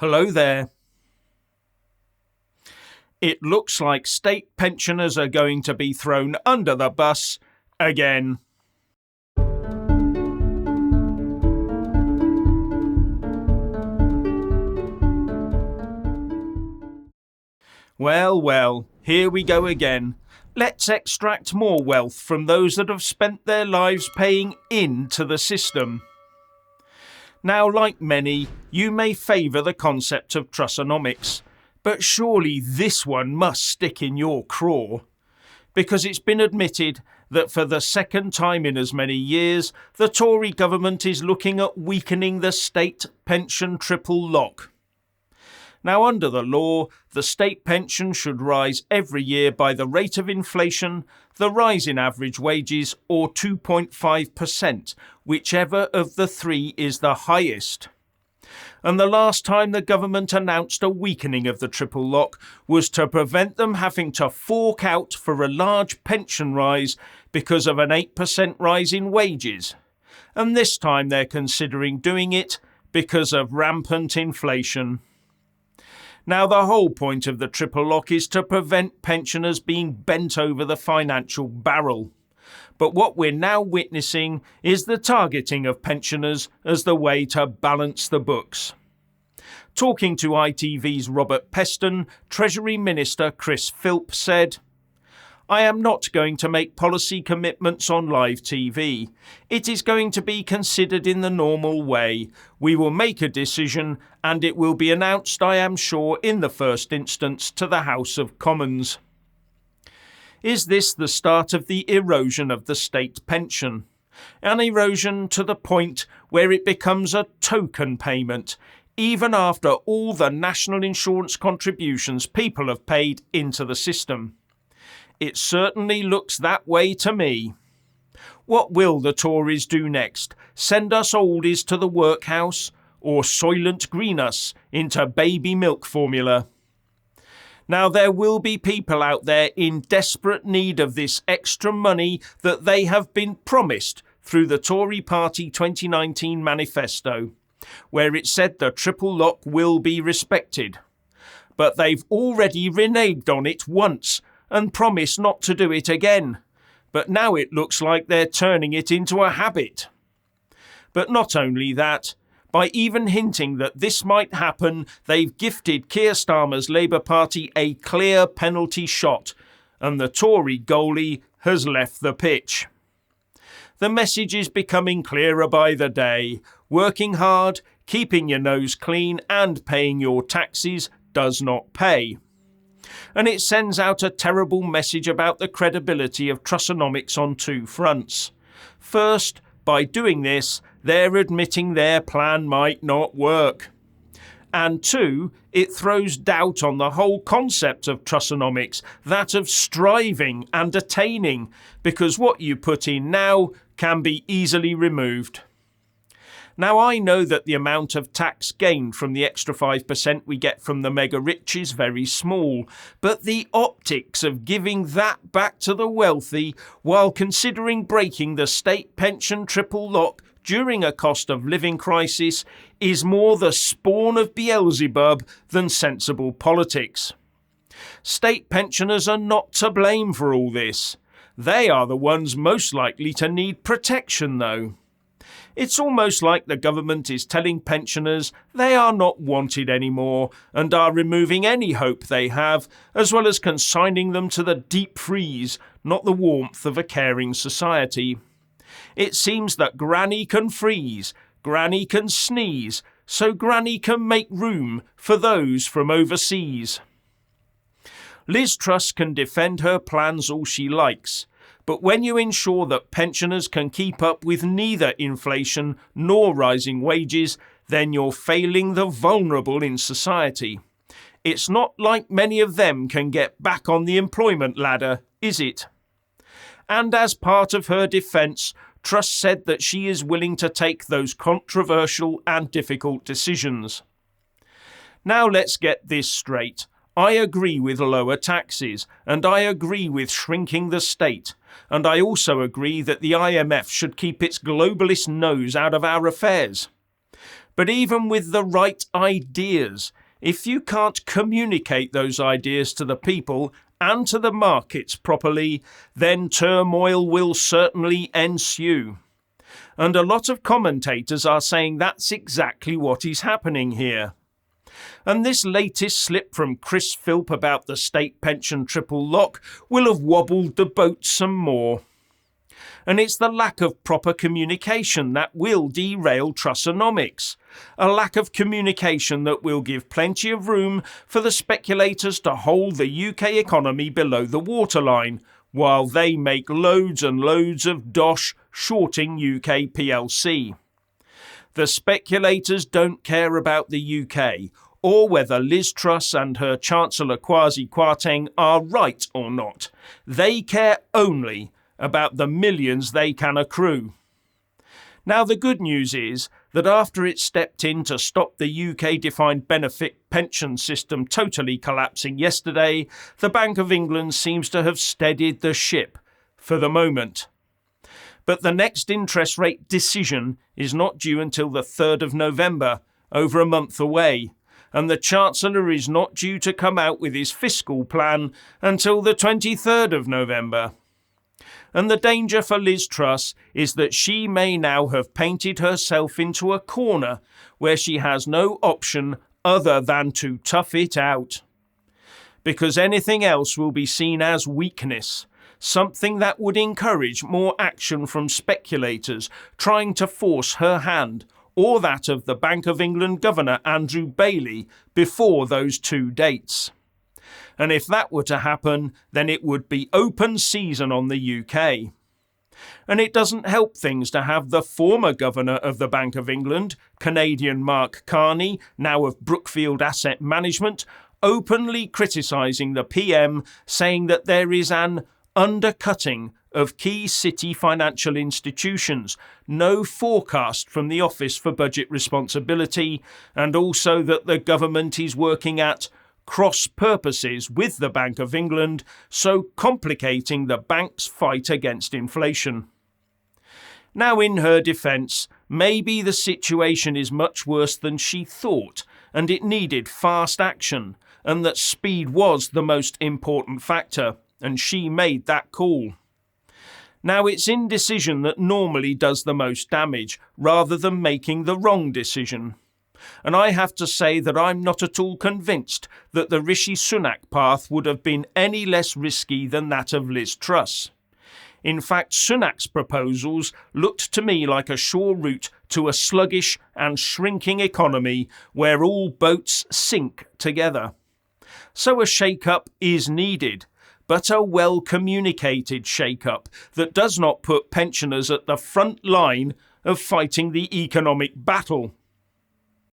Hello there. It looks like state pensioners are going to be thrown under the bus again. Well, here we go again. Let's extract more wealth from those that have spent their lives paying into the system. Now, like many, you may favour the concept of Trussonomics, but surely this one must stick in your craw, because it's been admitted that for the second time in as many years, the Tory government is looking at weakening the state pension triple lock. Now, under the law, the state pension should rise every year by the rate of inflation, the rise in average wages, or 2.5%, whichever of the three is the highest. And the last time the government announced a weakening of the triple lock was to prevent them having to fork out for a large pension rise because of an 8% rise in wages. And this time they're considering doing it because of rampant inflation. Now, the whole point of the triple lock is to prevent pensioners being bent over the financial barrel. But what we're now witnessing is the targeting of pensioners as the way to balance the books. Talking to ITV's Robert Peston, Treasury Minister Chris Philp said, "I am not going to make policy commitments on live TV. It is going to be considered in the normal way. We will make a decision and it will be announced, I am sure, in the first instance to the House of Commons." Is this the start of the erosion of the state pension? An erosion to the point where it becomes a token payment, even after all the national insurance contributions people have paid into the system? It certainly looks that way to me. What will the Tories do next? Send us oldies to the workhouse, or Soylent Green us into baby milk formula? Now, there will be people out there in desperate need of this extra money that they have been promised through the Tory Party 2019 manifesto, where it said the triple lock will be respected. But they've already reneged on it once and promised not to do it again. But now it looks like they're turning it into a habit. But not only that, by even hinting that this might happen, they've gifted Keir Starmer's Labour Party a clear penalty shot, and the Tory goalie has left the pitch. The message is becoming clearer by the day. Working hard, keeping your nose clean and paying your taxes does not pay. And it sends out a terrible message about the credibility of Trussonomics on two fronts. First, by doing this, they're admitting their plan might not work. And two, it throws doubt on the whole concept of Trussonomics, that of striving and attaining, because what you put in now can be easily removed. Now, I know that the amount of tax gained from the extra 5% we get from the mega rich is very small, but the optics of giving that back to the wealthy while considering breaking the state pension triple lock during a cost of living crisis is more the spawn of Beelzebub than sensible politics. State pensioners are not to blame for all this. They are the ones most likely to need protection, though. It's almost like the government is telling pensioners they are not wanted anymore and are removing any hope they have, as well as consigning them to the deep freeze, not the warmth of a caring society. It seems that Granny can freeze, Granny can sneeze, so Granny can make room for those from overseas. Liz Truss can defend her plans all she likes, but when you ensure that pensioners can keep up with neither inflation nor rising wages, then you're failing the vulnerable in society. It's not like many of them can get back on the employment ladder, is it? And as part of her defence, Truss said that she is willing to take those controversial and difficult decisions. Now let's get this straight. I agree with lower taxes, and I agree with shrinking the state, and I also agree that the IMF should keep its globalist nose out of our affairs. But even with the right ideas, if you can't communicate those ideas to the people and to the markets properly, then turmoil will certainly ensue. And a lot of commentators are saying that's exactly what is happening here. And this latest slip from Chris Philp about the state pension triple lock will have wobbled the boat some more. And it's the lack of proper communication that will derail Trussonomics. A lack of communication that will give plenty of room for the speculators to hold the UK economy below the waterline, while they make loads and loads of dosh shorting UK PLC. The speculators don't care about the UK, or whether Liz Truss and her Chancellor Kwasi Kwarteng are right or not. They care only about the millions they can accrue. Now, the good news is that after it stepped in to stop the UK defined benefit pension system totally collapsing yesterday, the Bank of England seems to have steadied the ship for the moment. But the next interest rate decision is not due until the 3rd of November, over a month away, and the Chancellor is not due to come out with his fiscal plan until the 23rd of November. And the danger for Liz Truss is that she may now have painted herself into a corner where she has no option other than to tough it out. Because anything else will be seen as weakness, something that would encourage more action from speculators trying to force her hand, or that of the Bank of England Governor Andrew Bailey before those two dates. And if that were to happen, then it would be open season on the UK. And it doesn't help things to have the former Governor of the Bank of England, Canadian Mark Carney, now of Brookfield Asset Management, openly criticising the PM, saying that there is an undercutting of key city financial institutions, no forecast from the Office for Budget Responsibility, and also that the government is working at cross purposes with the Bank of England, so complicating the bank's fight against inflation. Now, in her defence, maybe the situation is much worse than she thought, and it needed fast action, and that speed was the most important factor, and she made that call. Now, it's indecision that normally does the most damage, rather than making the wrong decision. And I have to say that I'm not at all convinced that the Rishi Sunak path would have been any less risky than that of Liz Truss. In fact, Sunak's proposals looked to me like a sure route to a sluggish and shrinking economy where all boats sink together. So a shake-up is needed, but a well-communicated shake-up that does not put pensioners at the front line of fighting the economic battle.